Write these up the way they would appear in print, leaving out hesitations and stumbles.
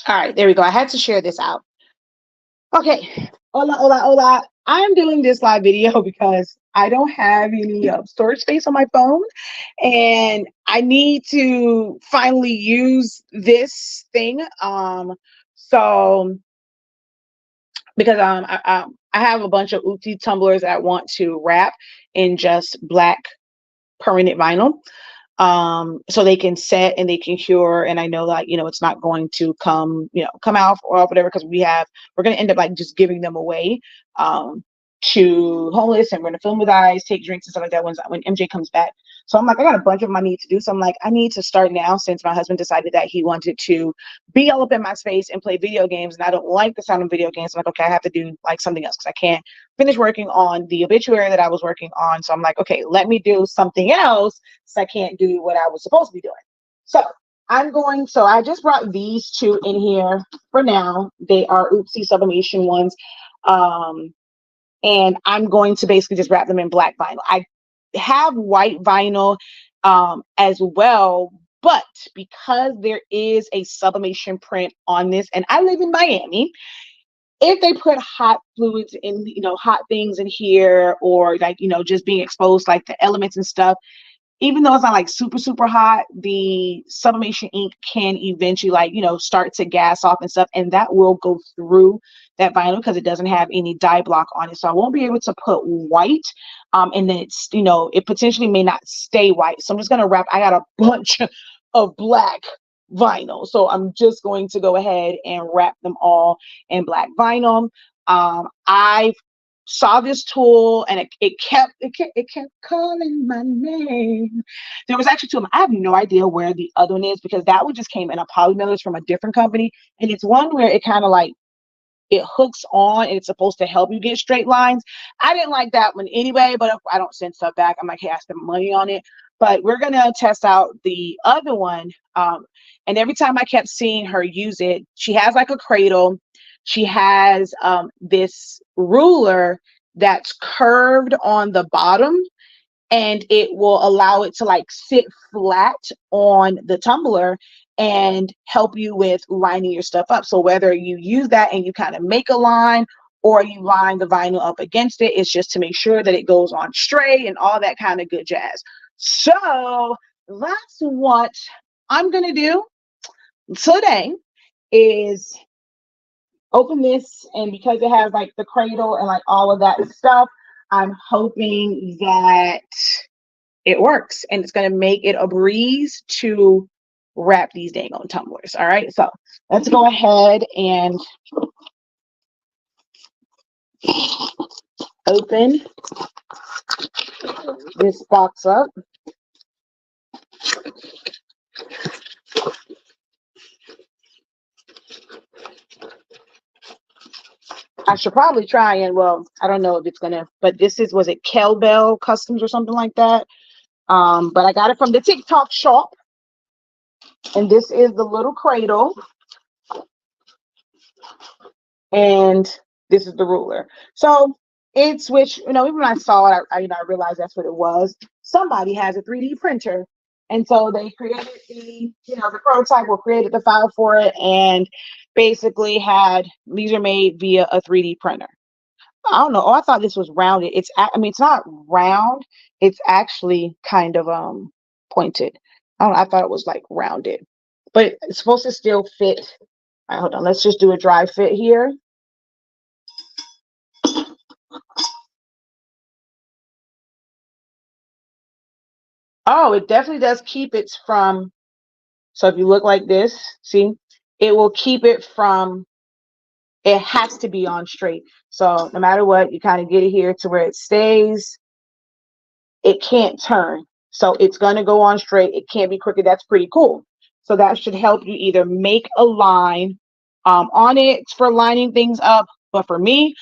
All right, there we go. I had to share this out. Okay. Hola, hola, hola. I'm doing this live video because I don't have any storage space on my phone, and I need to finally use this thing. So because I have a bunch of Uzi tumblers that I want to wrap in just black permanent vinyl, so they can set and they can cure. And I know that, it's not going to come out or whatever, because we're going to end up like just giving them away, um, to homeless, and we're going to film with eyes, take drinks and stuff like that when MJ comes back. So I'm like, I got a bunch of them I need to do. So I'm like, I need to start now, since my husband decided that he wanted to be all up in my space and play video games. And I don't like the sound of video games. I'm like, okay, I have to do like something else, because I can't finish working on the obituary that I was working on. So I'm like, okay, let me do something else, so I can't do what I was supposed to be doing. So I just brought these two in here for now. They are Oopsie sublimation ones. Um, and I'm going to basically just wrap them in black vinyl. I have white vinyl as well, but because there is a sublimation print on this, and I live in Miami, if they put hot fluids in, hot things in here, or like, just being exposed, like the elements and stuff, even though it's not like super, super hot, the sublimation ink can eventually, like, start to gas off and stuff. And that will go through that vinyl because it doesn't have any dye block on it. So I won't be able to put white. And then it potentially may not stay white. So I'm just going to wrap. I got a bunch of black vinyl. So I'm just going to go ahead and wrap them all in black vinyl. I saw this tool, and it kept calling my name. There was actually two of them. I have no idea where the other one is, because that one just came in a polymailers from a different company, and it's one where it kind of like it hooks on and it's supposed to help you get straight lines. I didn't like that one anyway, but I don't send stuff back. I'm like, hey, I spent money on it. But we're gonna test out the other one. And every time I kept seeing her use it, she has like a cradle. She has this ruler that's curved on the bottom, and it will allow it to like sit flat on the tumbler and help you with lining your stuff up. So whether you use that and you kind of make a line, or you line the vinyl up against it, it's just to make sure that it goes on straight and all that kind of good jazz. So that's what I'm gonna do today, is open this, and because it has like the cradle and like all of that stuff, I'm hoping that it works, and it's going to make it a breeze to wrap these dang on tumblers. All right, so let's go ahead and open this box up. I should probably try and, well, I don't know if it's gonna, but was it Kelbell Customs or something like that? But I got it from the TikTok shop, and this is the little cradle, and this is the ruler. So it's, which, even when I saw it, I realized that's what it was. Somebody has a 3D printer, and so they created the prototype, or created the file for it, and basically these are made via a 3D printer. I don't know. Oh, I thought this was rounded. It's not round. It's actually kind of pointed. I don't know. I thought it was like rounded, but it's supposed to still fit. All right, hold on. Let's just do a dry fit here. Oh, it definitely does keep it from. So if you look like this, see, it will keep it from. It has to be on straight. So no matter what, you kind of get it here to where it stays. It can't turn. So it's going to go on straight. It can't be crooked. That's pretty cool. So that should help you either make a line on it for lining things up. But for me,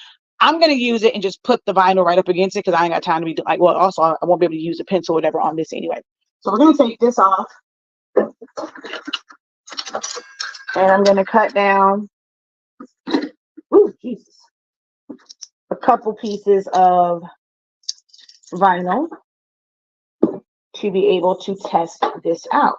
I'm going to use it and just put the vinyl right up against it, because I ain't got time to be like, well, also I won't be able to use a pencil or whatever on this anyway. So we're going to take this off, and I'm going to cut down, ooh, Jesus, a couple pieces of vinyl to be able to test this out.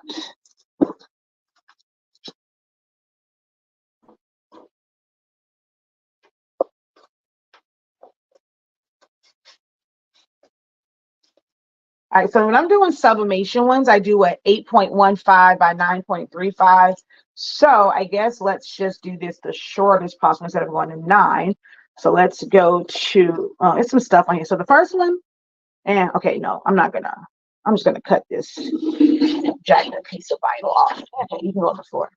All right, so when I'm doing sublimation ones, I do a 8.15 by 9.35. So I guess let's just do this the shortest possible instead of going to 9. So let's go to, it's some stuff on here. So the first one, and okay, no, I'm just gonna cut this jagged piece of vinyl off. Okay, you can go on the floor.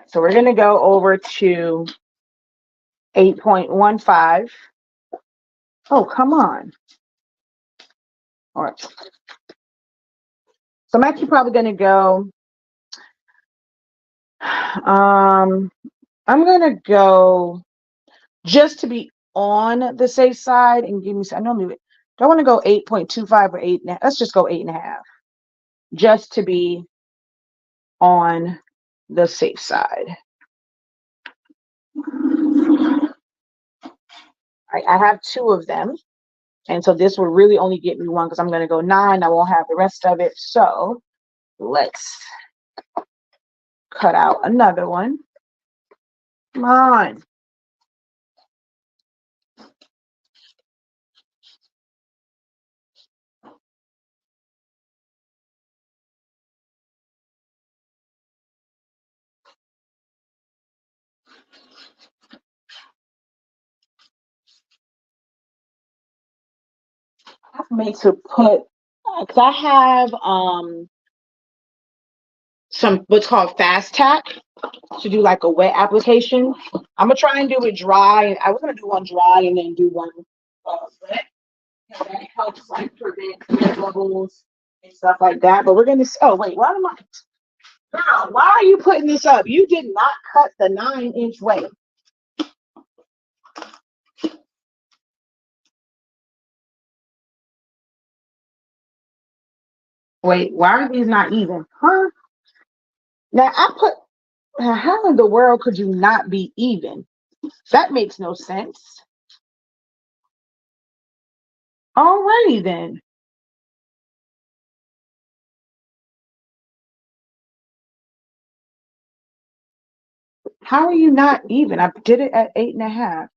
So we're gonna go over to 8.15. Oh, come on. All right. So I'm actually probably gonna go, I'm gonna go just to be on the safe side and give me, I normally don't want to go 8.25 or 8. Let's just go 8.5, just to be on the safe side. I have 2 of them. And so this will really only get me 1 because I'm going to go 9. I won't have the rest of it. So let's cut out another one. Come on. I've made to put, because I have some what's called fast tack to do like a wet application. I'm gonna try and do it dry. I was gonna do one dry and then do one wet. That helps like prevent air bubbles and stuff like that. But we're gonna. Oh wait, why am I? Girl, why are you putting this up? You did not cut the 9-inch way. Wait, why are these not even? Huh? Now I put. How in the world could you not be even? That makes no sense. Alrighty then. How are you not even? I did it at 8.5.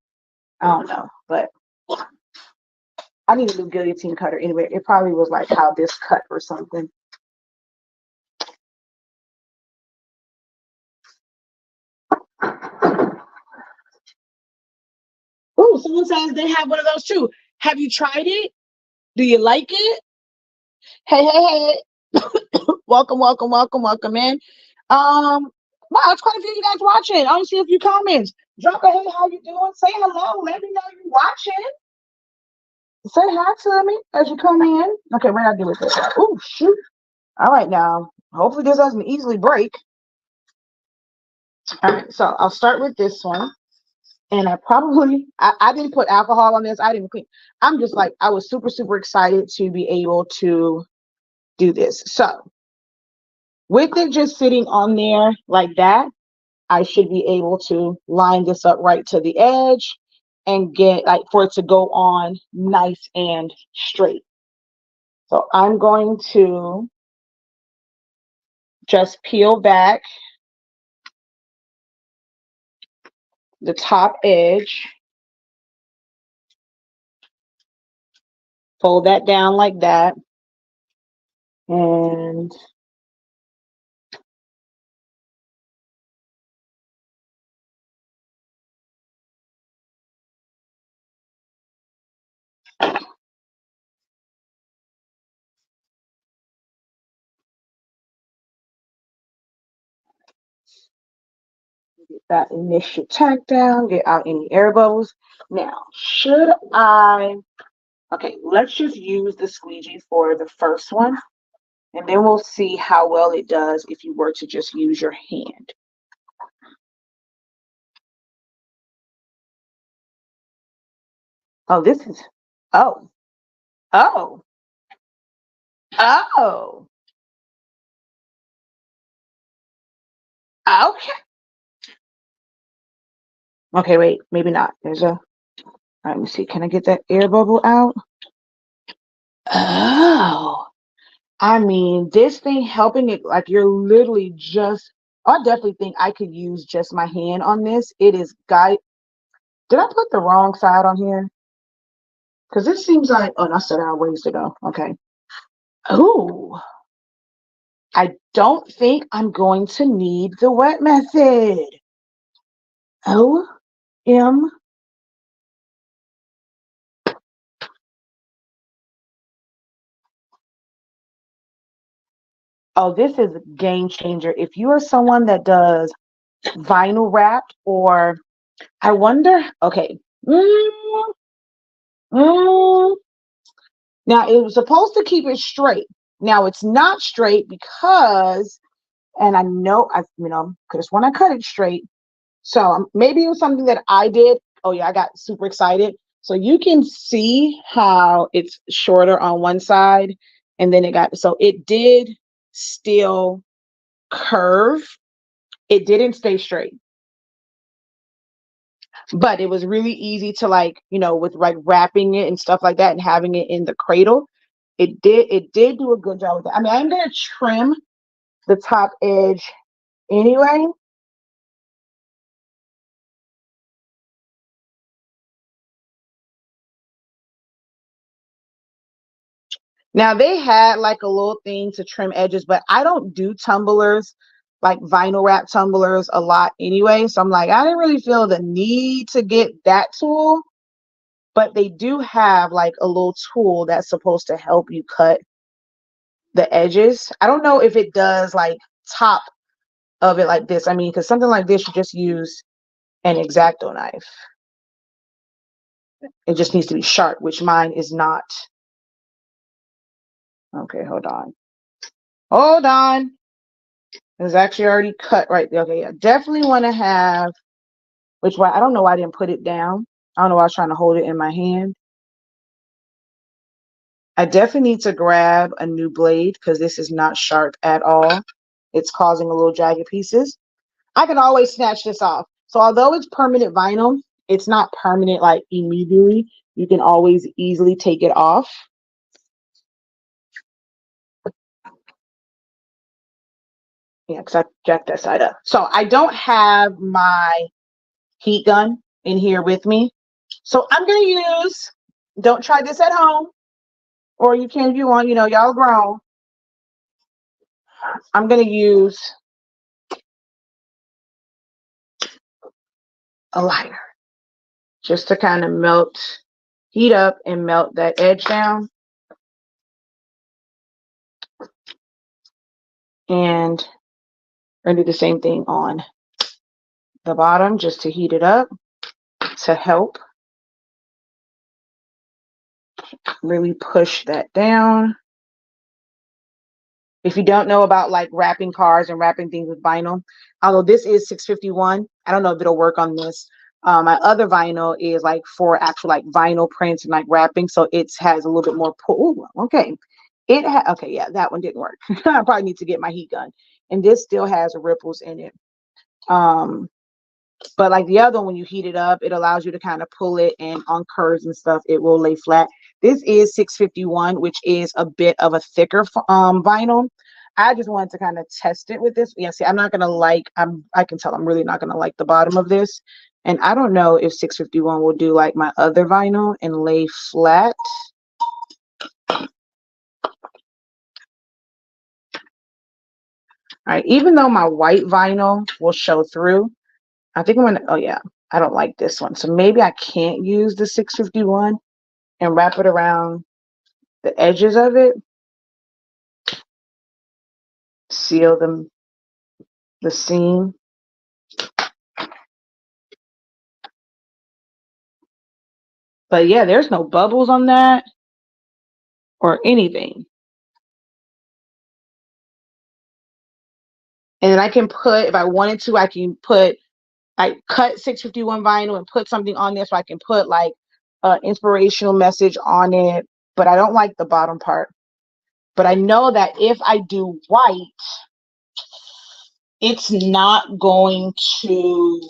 I don't know, but I need a new guillotine cutter anyway. It probably was like how this cut or something. Oh, someone says they have one of those too. Have you tried it? Do you like it? Hey, hey, hey. Welcome, welcome, welcome, welcome in. Wow, it's quite a few of you guys watching. I don't see a few comments. Drop a hey, how you doing? Say hello. Let me know you're watching. Say hi to me as you come in. Okay, what did I do with this? Oh, shoot. All right, now. Hopefully this doesn't easily break. All right, so I'll start with this one. And I didn't put alcohol on this. I didn't clean. I'm just like, I was super, super excited to be able to do this. So with it just sitting on there like that, I should be able to line this up right to the edge and get like for it to go on nice and straight. So I'm going to just peel back the top edge, fold that down like that, and get that initial tack down, get out any air bubbles. Now, okay, let's just use the squeegee for the first one, and then we'll see how well it does if you were to just use your hand. Oh, oh, oh, oh, okay. Okay, wait, maybe not. All right, let me see. Can I get that air bubble out? Oh, I mean, this thing helping it, like you're literally just, I definitely think I could use just my hand on this. It is did I put the wrong side on here? Because it seems like, oh, I said I have ways to go. Okay. Oh, I don't think I'm going to need the wet method. O-M. Oh, this is a game changer. If you are someone that does vinyl wrap, or I wonder, okay. Mm, Now it was supposed to keep it straight. Now it's not straight because, and I know because when I cut it straight, so maybe it was something that I did. Oh yeah, I got super excited. So you can see how it's shorter on one side, and then it did still curve. It didn't stay straight, but it was really easy to with like wrapping it and stuff like that and having it in the cradle. It did do a good job with that. I mean, I'm gonna trim the top edge anyway. Now they had like a little thing to trim edges, but I don't do tumblers, like vinyl wrap tumblers a lot anyway. So I'm like, I didn't really feel the need to get that tool, but they do have like a little tool that's supposed to help you cut the edges. I don't know if it does like top of it like this. I mean, because something like this, you just use an X-Acto knife. It just needs to be sharp, which mine is not. Okay, hold on. Hold on. It's actually already cut right there. Okay, yeah. Definitely want to have, which why I don't know why I didn't put it down. I don't know why I was trying to hold it in my hand. I definitely need to grab a new blade because this is not sharp at all. It's causing a little jagged pieces. I can always snatch this off. So although it's permanent vinyl, it's not permanent like immediately. You can always easily take it off. Yeah, because I jacked that side up. So I don't have my heat gun in here with me. So I'm going to use, don't try this at home, or you can if you want, y'all grown. I'm going to use a lighter just to kind of heat up and melt that edge down. And I'm going to do the same thing on the bottom just to heat it up to help really push that down. If you don't know about like wrapping cars and wrapping things with vinyl, although this is 651, I don't know if it'll work on this. My other vinyl is like for actual like vinyl prints and like wrapping, so it has a little bit more pull. Ooh, okay, okay, yeah, that one didn't work. I probably need to get my heat gun, and this still has ripples in it. But like the other one, when you heat it up, it allows you to kind of pull it, and on curves and stuff, it will lay flat. This is 651, which is a bit of a thicker vinyl. I just wanted to kind of test it with this. Yeah, see, I'm not gonna I can tell I'm really not gonna like the bottom of this. And I don't know if 651 will do like my other vinyl and lay flat. All right, even though my white vinyl will show through, I think I'm gonna, oh yeah, I don't like this one. So maybe I can't use the 651 and wrap it around the edges of it. Seal the seam. But yeah, there's no bubbles on that or anything. And then I can put, if I wanted to, I can put, like cut 651 vinyl and put something on there so I can put like an inspirational message on it. But I don't like the bottom part. But I know that if I do white, it's not going to,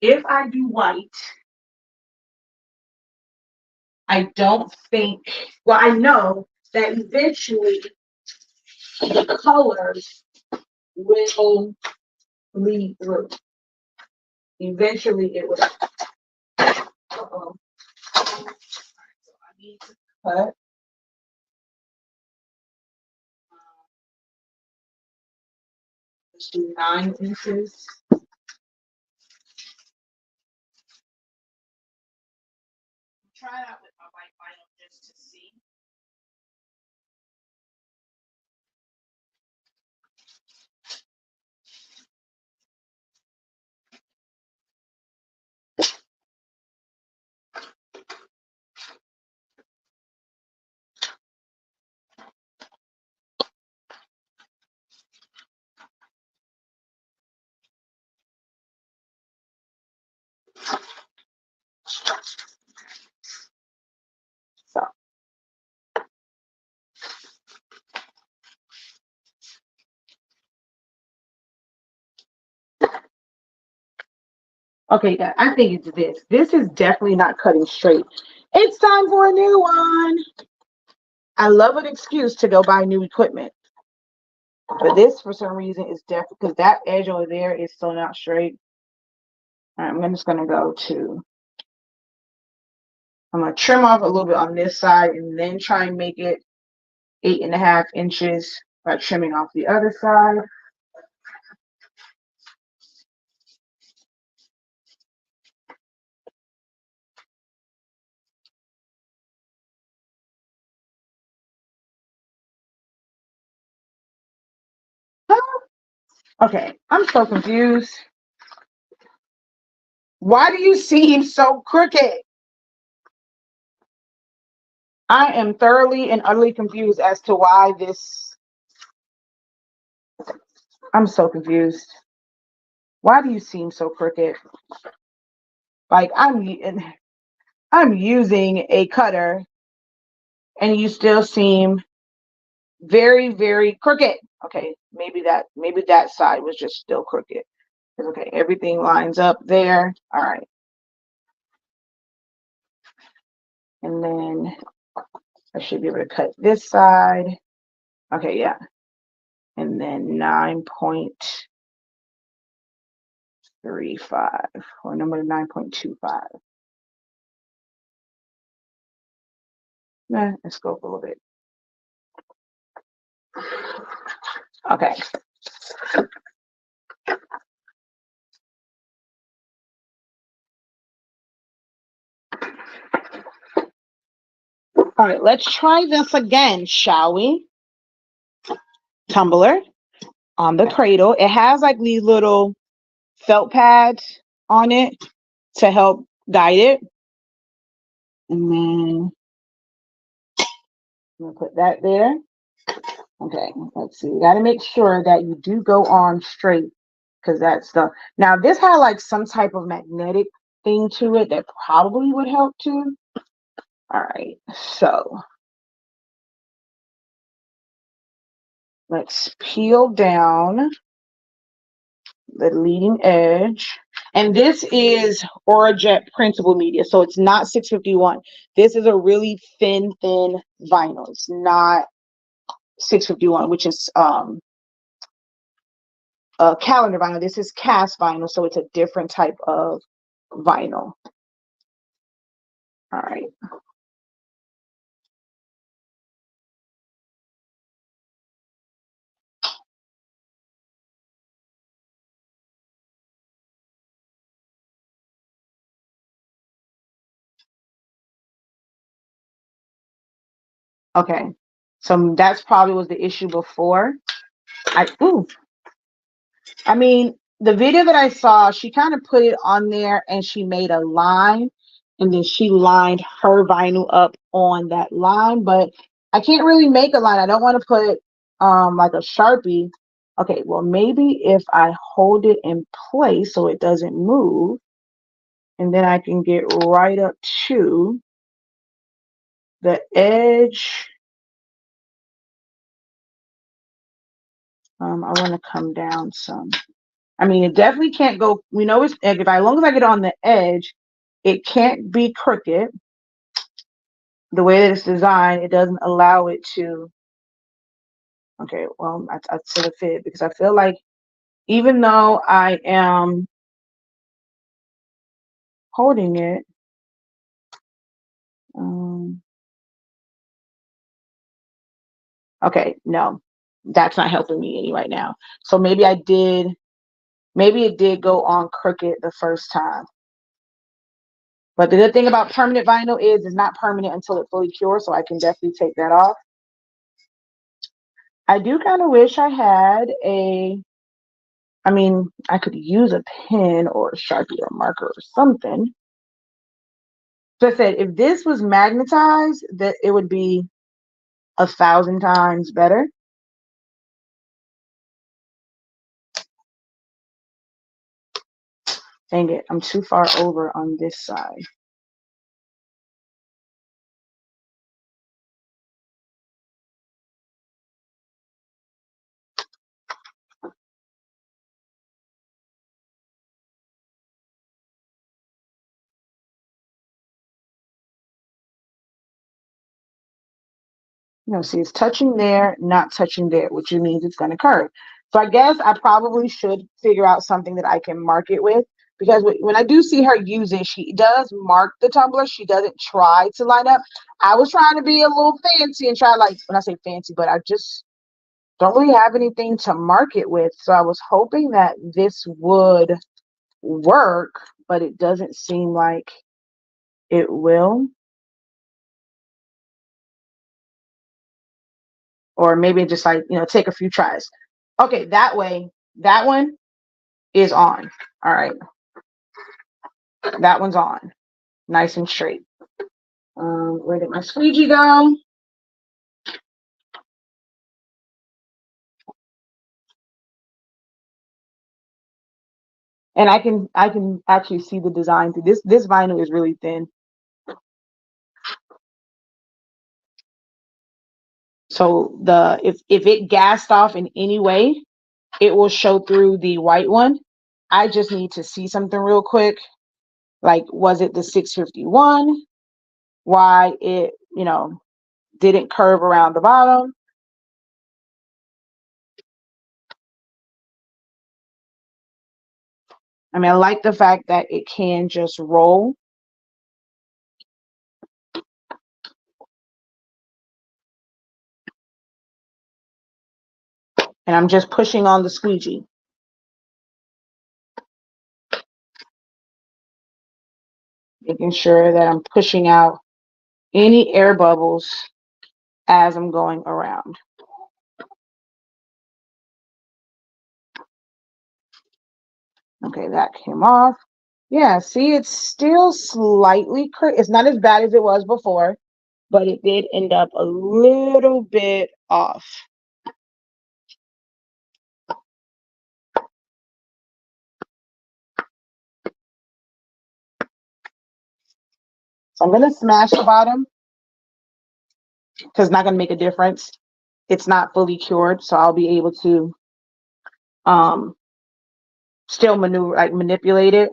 if I do white, I don't think, well, I know that eventually the colors will bleed through. Eventually it will. Uh-oh. So I need to cut. Let's do 9 inches. Try it out with my white vinyl just to see. So okay, yeah, I think it's this. This is definitely not cutting straight. It's time for a new one. I love an excuse to go buy new equipment. But this, for some reason, is definitely because that edge over there is still not straight. All right, I'm just going to go to, I'm going to trim off a little bit on this side and then try and make it 8.5 inches by trimming off the other side. Okay, I'm so confused. Why do you seem so crooked? I am thoroughly and utterly confused as to why this. I'm so confused. Why do you seem so crooked? Like I'm using a cutter and you still seem very, very crooked. Okay, maybe that side was just still crooked. Okay, everything lines up there. All right. And then I should be able to cut this side. Okay, yeah. And then 9.35 or number 9.25. Let's go up a little bit. Okay. All right, let's try this again, shall we? Tumbler on the cradle. It has like these little felt pads on it to help guide it. And then I'm gonna put that there. Okay, let's see. You got to make sure that you do go on straight because that's the. Now this had like some type of magnetic thing to it that probably would help too. All right, so let's peel down the leading edge. And this is Orajet printable media, so it's not 651. This is a really thin vinyl. It's not 651, which is a calendar vinyl. This is cast vinyl, so it's a different type of vinyl. All right. Okay, so that's probably was the issue before. I mean, the video that I saw, she kind of put it on there and she made a line and then she lined her vinyl up on that line, but I can't really make a line. I don't want to put like a Sharpie. Okay, well, maybe if I hold it in place so it doesn't move, and then I can get right up to the edge. I want to come down some. I mean, it definitely can't go. We know it's as long as I get on the edge, it can't be crooked. The way that it's designed, it doesn't allow it to. Okay, well, I sort of fit because I feel like even though I am holding it, okay, no, that's not helping me any right now. So maybe maybe it did go on crooked the first time. But the good thing about permanent vinyl is it's not permanent until it fully cures, so I can definitely take that off. I do kind of wish I had I mean, I could use a pen or a Sharpie or a marker or something. So I said, if this was magnetized, that it would be 1,000 times better. Dang it, I'm too far over on this side. You know, see, it's touching there, not touching there, which means it's going to curve. So I guess I probably should figure out something that I can mark it with, because when I do see her use it, she does mark the tumbler. She doesn't try to line up. I was trying to be a little fancy and try, like, when I say fancy, but I just don't really have anything to mark it with. So I was hoping that this would work, but it doesn't seem like it will. Or maybe just, like, you know, take a few tries. Okay, that way, that one is on. All right. That one's on. Nice and straight. Where did my squeegee go? And I can actually see the design through this vinyl is really thin. So if it gassed off in any way, it will show through the white one. I just need to see something real quick. Like, was it the 651? Why it, you know, didn't curve around the bottom? I mean, I like the fact that it can just roll. And I'm just pushing on the squeegee. Making sure that I'm pushing out any air bubbles as I'm going around. Okay, that came off. Yeah, see, it's still slightly, it's not as bad as it was before, but it did end up a little bit off. So I'm going to smash the bottom because it's not going to make a difference. It's not fully cured, so I'll be able to still manipulate it.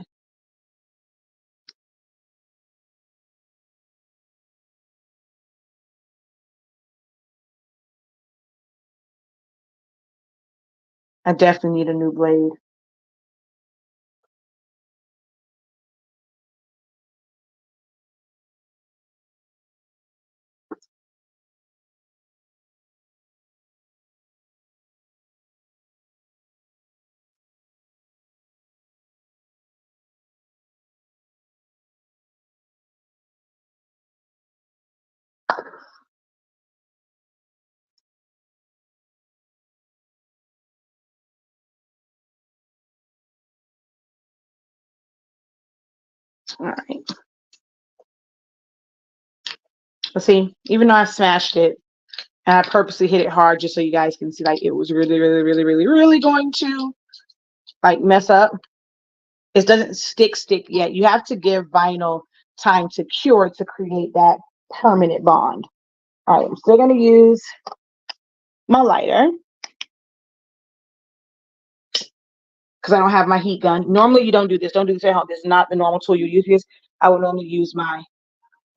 I definitely need a new blade. All right. But see, even though I smashed it, and I purposely hit it hard just so you guys can see, like, it was really, really, really, really, really going to, like, mess up. It doesn't stick yet. You have to give vinyl time to cure to create that permanent bond. All right, I'm still going to use my lighter because I don't have my heat gun. Normally, you don't do this. Don't do this at home. This is not the normal tool you use. This I would normally use my,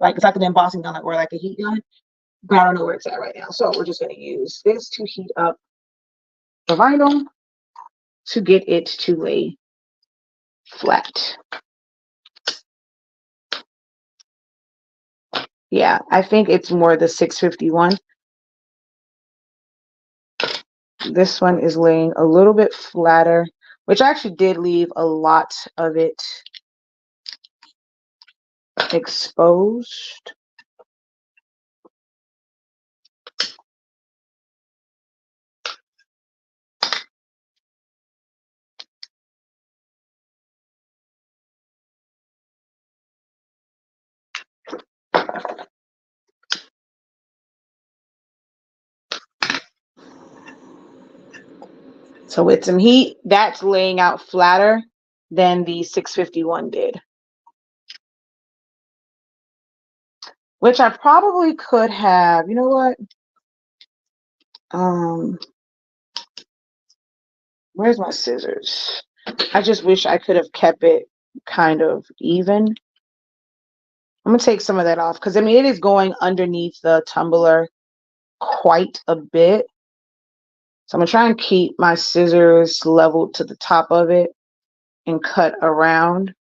like, it's like an embossing gun or like a heat gun. but I don't know where it's at right now. So we're just going to use this to heat up the vinyl to get it to lay flat. Yeah, I think it's more the 651. This one is laying a little bit flatter, which I actually did leave a lot of it exposed. So with some heat, that's laying out flatter than the 651 did. Which I probably could have, you know what? Where's my scissors? I just wish I could have kept it kind of even. I'm gonna take some of that off because I mean it is going underneath the tumbler quite a bit. So I'm gonna try and keep my scissors leveled to the top of it and cut around.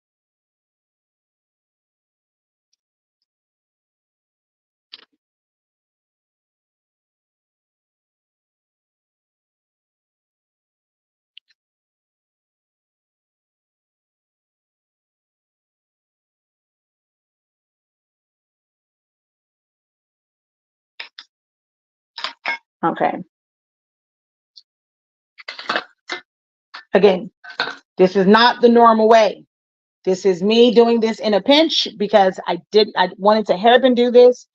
Okay. Again, this is not the normal way. This is me doing this in a pinch because I wanted to hairpin do this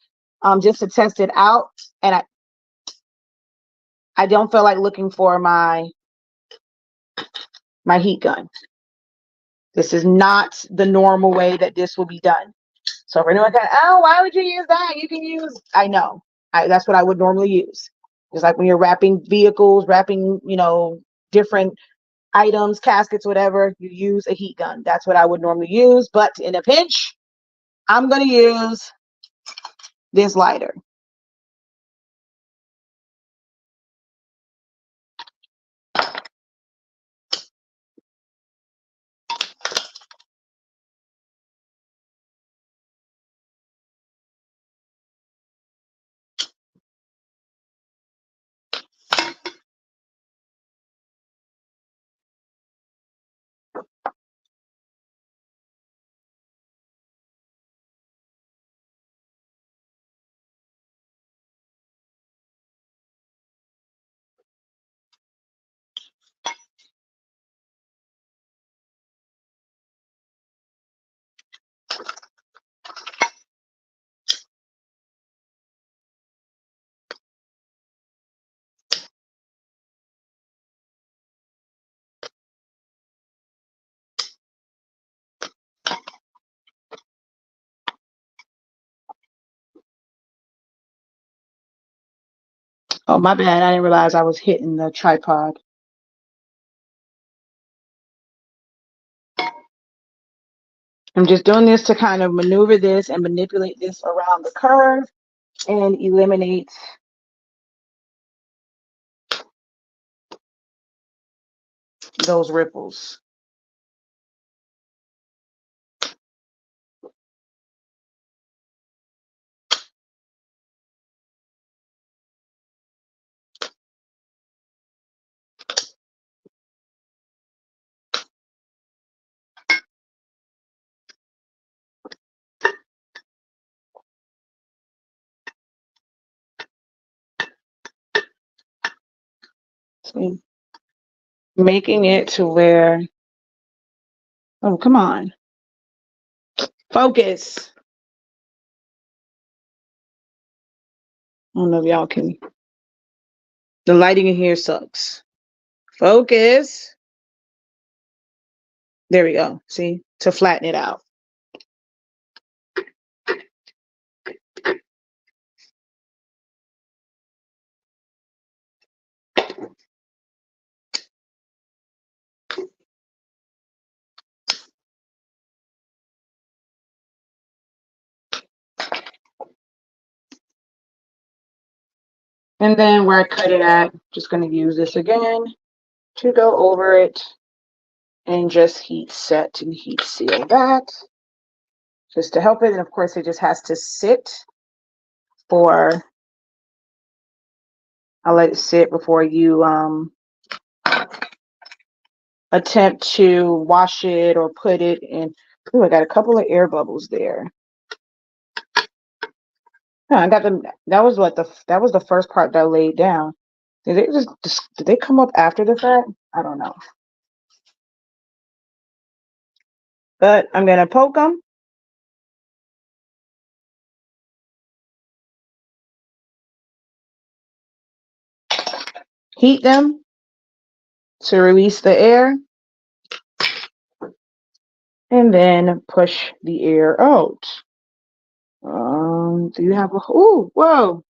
just to test it out. And I don't feel like looking for my heat gun. This is not the normal way that this will be done. So if anyone kind of, oh, why would you use that? You can use, I know. That's what I would normally use. It's like when you're wrapping vehicles, wrapping, you know, different items, caskets, whatever, you use a heat gun. That's what I would normally use. But in a pinch, I'm going to use this lighter. Oh, my bad. I didn't realize I was hitting the tripod. I'm just doing this to kind of maneuver this and manipulate this around the curve and eliminate those ripples. See, making it to where, oh, come on. Focus. I don't know if y'all can. The lighting in here sucks. Focus. There we go. See, to flatten it out. And then where I cut it at, just going to use this again to go over it and just heat set and heat seal that just to help it. And of course, it just has to sit for, I'll let it sit before you attempt to wash it or put it in. Ooh, I got a couple of air bubbles there. Yeah, I got them. That was that was the first part that I laid down. Did they come up after the fact? I don't know. But I'm gonna poke them. Heat them to release the air. And then push the air out. Do you have a, ooh, whoa.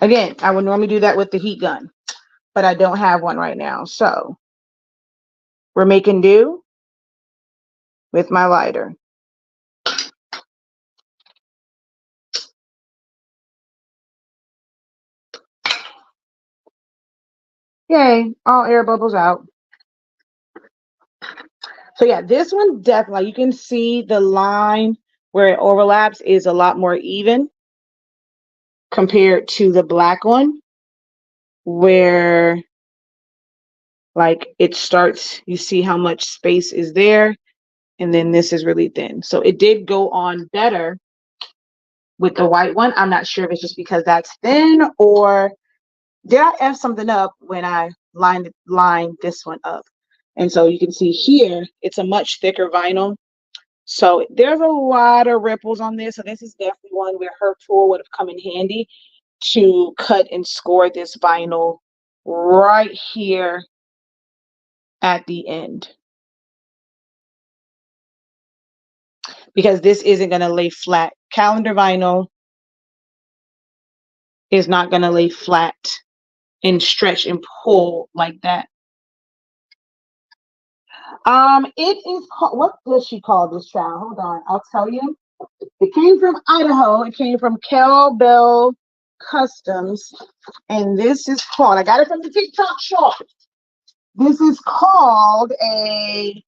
Again, I would normally do that with the heat gun, but I don't have one right now. So we're making do with my lighter. Yay, all air bubbles out. So yeah, this one definitely, you can see the line where it overlaps is a lot more even compared to the black one, where like it starts, you see how much space is there, and then this is really thin. So it did go on better with the white one. I'm not sure if it's just because that's thin, or did I F something up when I lined this one up? And so you can see here, it's a much thicker vinyl. So there's a lot of ripples on this. So this is definitely one where her tool would have come in handy to cut and score this vinyl right here at the end. Because this isn't going to lay flat. Calendar vinyl is not going to lay flat and stretch and pull like that. It is called, what does she call this child? Hold on, I'll tell you. It came from Idaho. It came from Cowbell Customs, and this is called, I got it from the TikTok shop. This is called a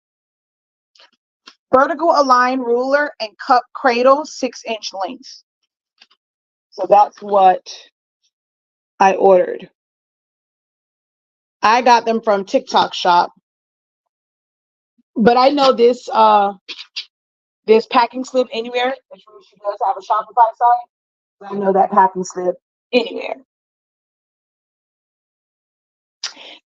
vertical align ruler and cup cradle, 6-inch length. So that's what I ordered. I got them from TikTok shop, but I know this this packing slip anywhere. She does have a Shopify site. I know that packing slip anywhere.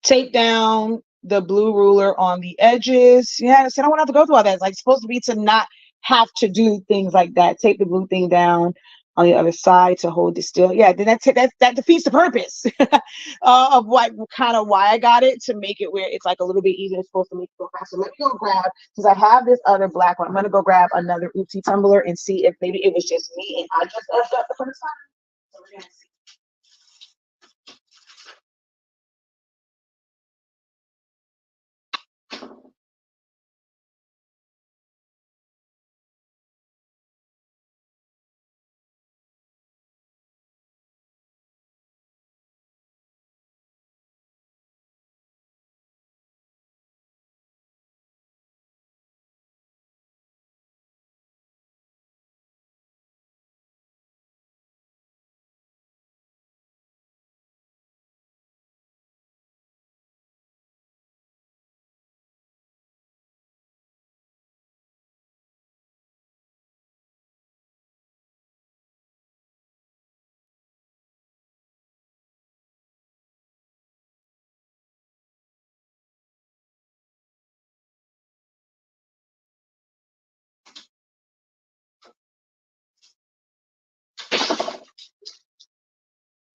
Tape down the blue ruler on the edges. Yeah, so I don't want to have to go through all that. It's like supposed to be to not have to do things like that. Tape the blue thing down on the other side to hold it still. Yeah, then that defeats the purpose of what kind of why I got it, to make it where it's like a little bit easier. It's supposed to make it go faster. Let me go grab, since I have this other black one, I'm gonna go grab another Oopsie tumbler and see if maybe it was just me and I just effed up the first time. So we're gonna see.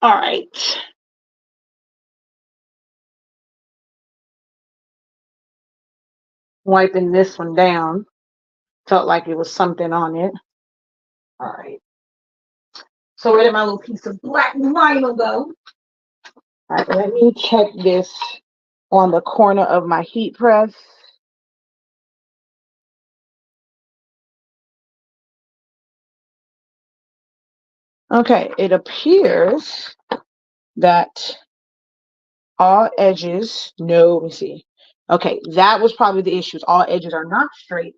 All right. Wiping this one down. Felt like it was something on it. All right. So where did my little piece of black vinyl go? All right, let me check this on the corner of my heat press. Okay, it appears that all edges, no, let me see. Okay, that was probably the issue. All edges are not straight.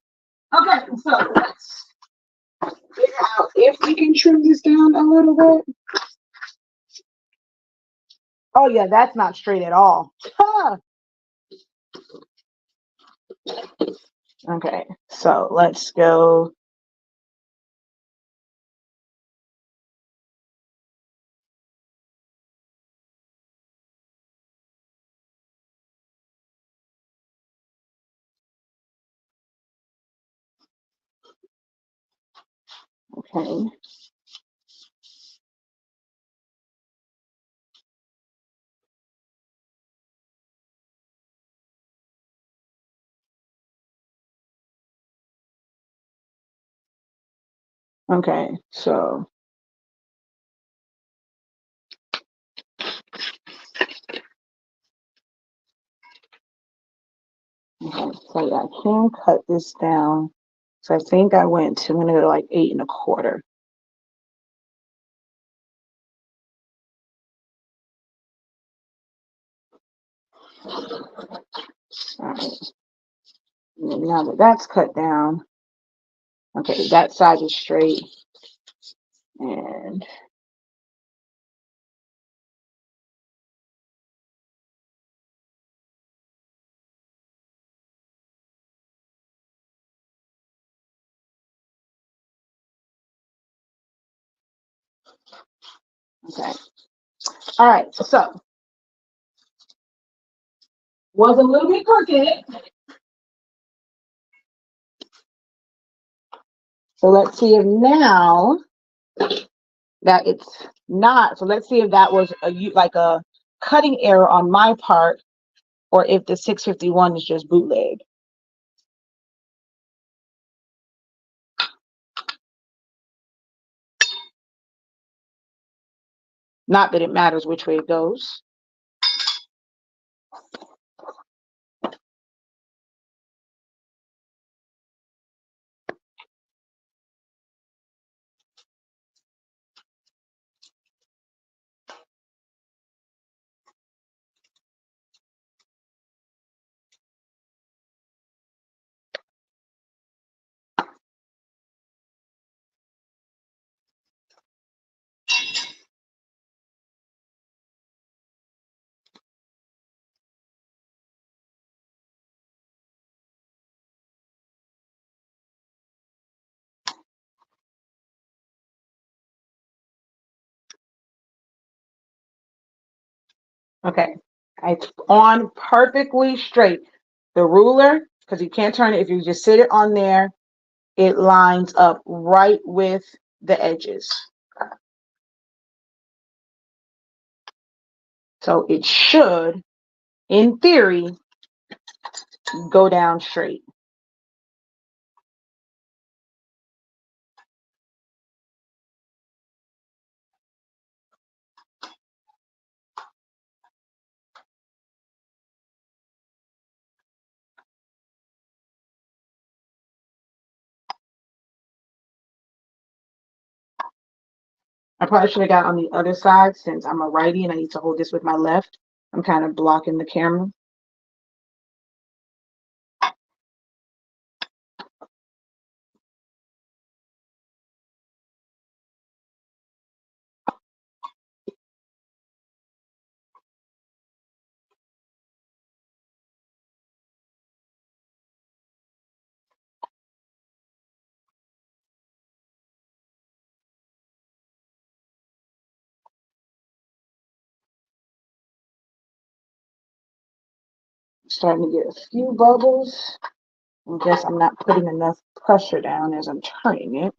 Okay, so let's figure out if we can trim this down a little bit. Oh yeah, that's not straight at all. Huh. Okay, so let's go. Okay. Okay, so okay, so yeah, I can cut this down. So I think I'm gonna go to like 8 1/4. All right. Now that that's cut down, okay, that side is straight. And okay. All right, so was a little bit crooked. So let's see if now that it's not. So let's see if that was like a cutting error on my part, or if the 651 is just bootleg. Not that it matters which way it goes. Okay, it's on perfectly straight. The ruler, because you can't turn it, if you just sit it on there, it lines up right with the edges. So it should, in theory, go down straight. I probably should have got on the other side since I'm a righty and I need to hold this with my left. I'm kind of blocking the camera. Starting to get a few bubbles. I guess I'm not putting enough pressure down as I'm turning it.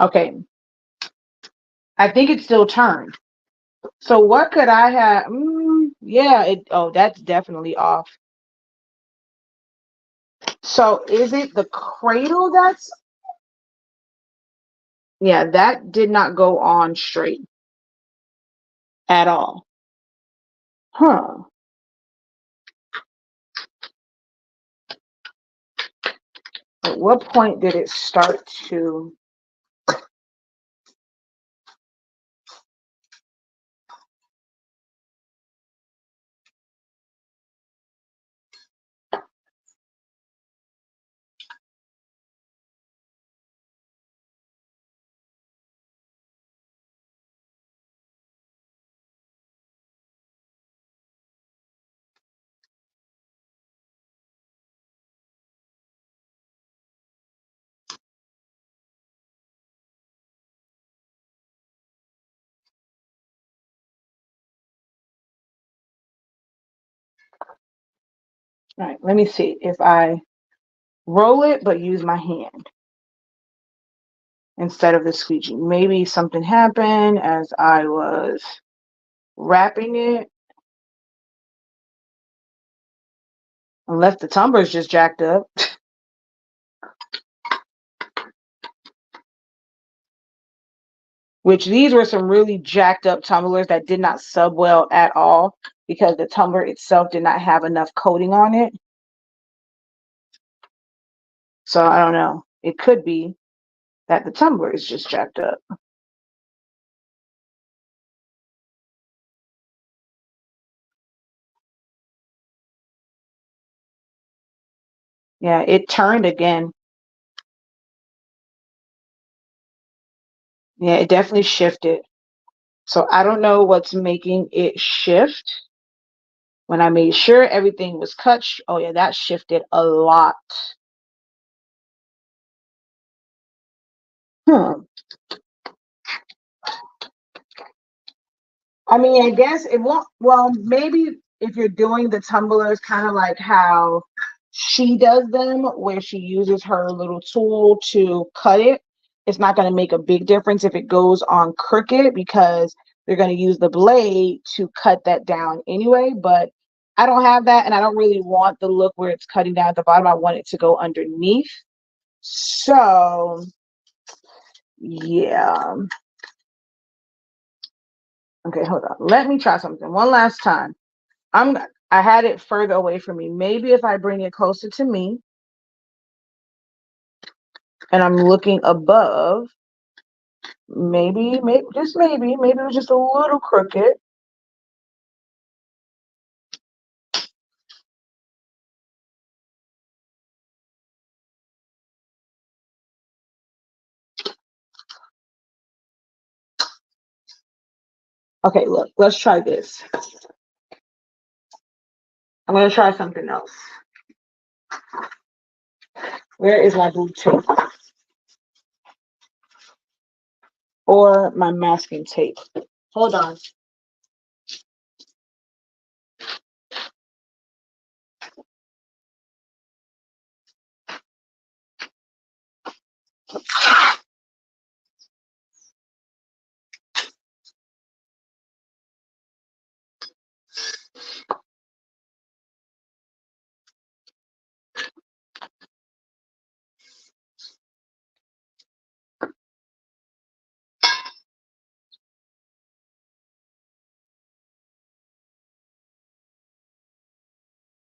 Okay, I think it's still turned. So what could I have? Yeah, oh, that's definitely off. So is it the cradle that's Yeah, that did not go on straight at all. Huh. At what point did it start to... All right, let me see if I roll it but use my hand instead of the squeegee. Maybe something happened as I was wrapping it. Unless the tumbler's just jacked up. Which these were some really jacked up tumblers that did not sub well at all because the tumbler itself did not have enough coating on it. So I don't know. It could be that the tumbler is just jacked up. Yeah, it turned again. Yeah, it definitely shifted. So I don't know what's making it shift. When I made sure everything was cut, oh yeah, that shifted a lot. Hmm. I mean, I guess it won't. Well, maybe if you're doing the tumblers kind of like how she does them, where she uses her little tool to cut it, it's not going to make a big difference if it goes on crooked because they're going to use the blade to cut that down anyway. But I don't have that, and I don't really want the look where it's cutting down at the bottom. I want it to go underneath. So, yeah. Okay, hold on. Let me try something one last time. I had it further away from me. Maybe if I bring it closer to me and I'm looking above, maybe it was just a little crooked. Okay, look, let's try this. I'm gonna try something else. Where is my blue tape? Or my masking tape? Hold on.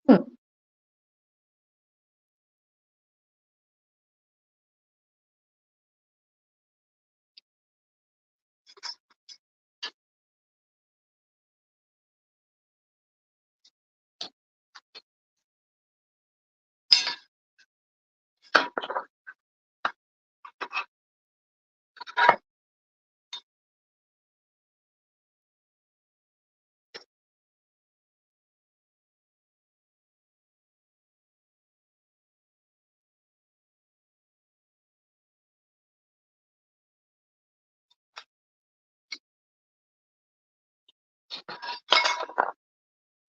Hmm.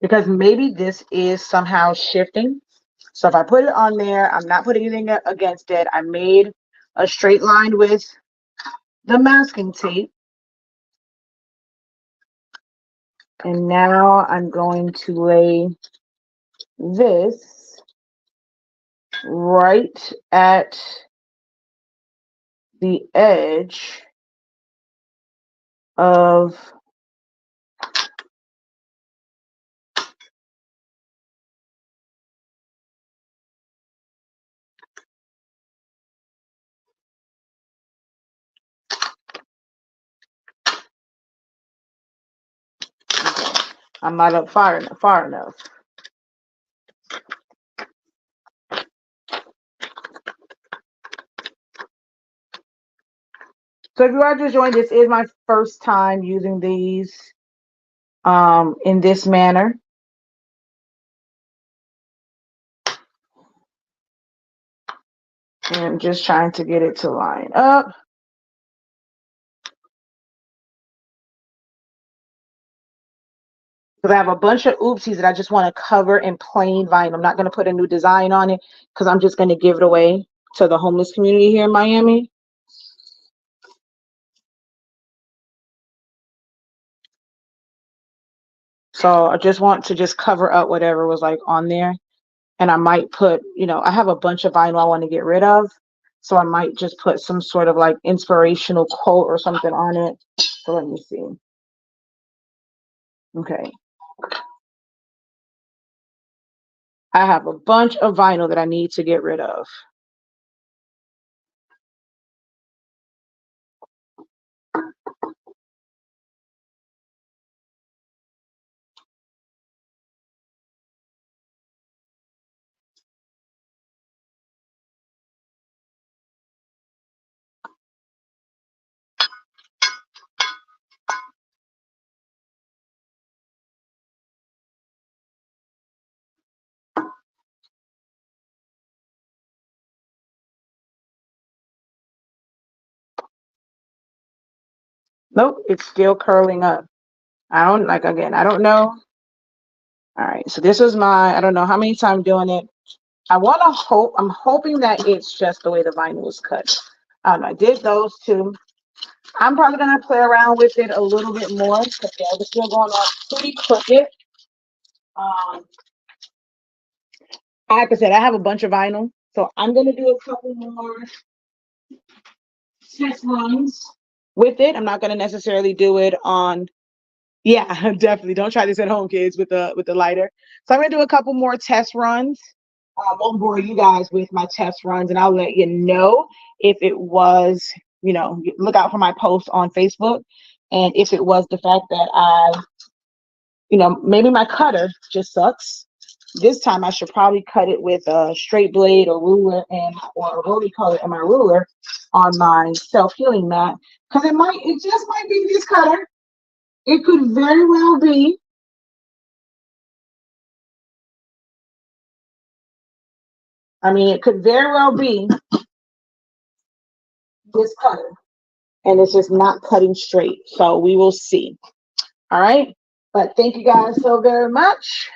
Because maybe this is somehow shifting. So if I put it on there, I'm not putting anything against it. I made a straight line with the masking tape. And now I'm going to lay this right at the edge of I'm not up far enough. So if you are just joining, this is my first time using these in this manner. And I'm just trying to get it to line up. Because I have a bunch of oopsies that I just want to cover in plain vinyl. I'm not going to put a new design on it because I'm just going to give it away to the homeless community here in Miami. So I just want to just cover up whatever was like on there. And I might put, you know, I have a bunch of vinyl I want to get rid of. So I might just put some sort of like inspirational quote or something on it. So let me see. Okay. I have a bunch of vinyl that I need to get rid of. Nope, it's still curling up. I don't like, again, I don't know. All right, so this was my, I don't know how many times doing it. I'm hoping that it's just the way the vinyl is cut. I did those two. I'm probably gonna play around with it a little bit more because they're still going on pretty crooked. Like I said, I have a bunch of vinyl, so I'm gonna do a couple more test runs with it. I'm not gonna necessarily do it on. Yeah, definitely. Don't try this at home, kids, with the lighter. So I'm gonna do a couple more test runs. I won't bore you guys with my test runs, and I'll let you know if it was, you know, look out for my post on Facebook, and if it was the fact that I, you know, maybe my cutter just sucks. This time I should probably cut it with a straight blade or ruler or a rotary color and my ruler on my self-healing mat, because it just might be this cutter. It could very well be. I mean, it could very well be this cutter, and it's just not cutting straight. So we will see. All right. But thank you guys so very much.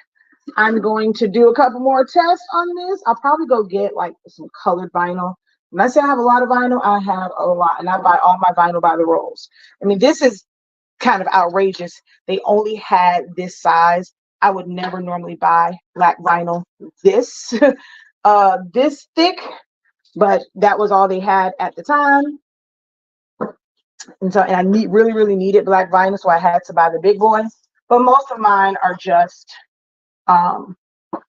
I'm going to do a couple more tests on this. I'll probably go get like some colored vinyl. When I say I have a lot of vinyl, I have a lot, and I buy all my vinyl by the rolls. I mean, this is kind of outrageous. They only had this size. I would never normally buy black vinyl this this thick, but that was all they had at the time. And I really needed black vinyl, so I had to buy the big boy. But most of mine are just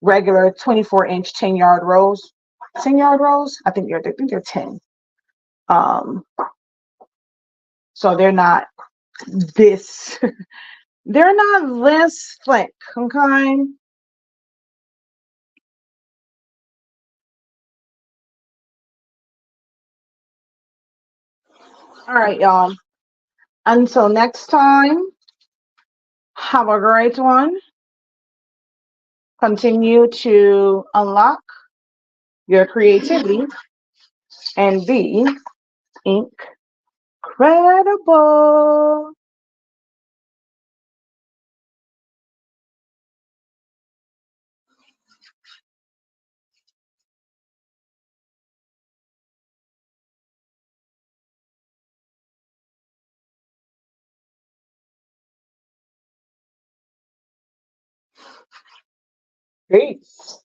regular 24-inch 10-yard rolls. 10-yard rolls? I think they're 10. So they're not this. They're not this thick, okay? All right, y'all. Until next time, have a great one. Continue to unlock your creativity and be incredible. Peace.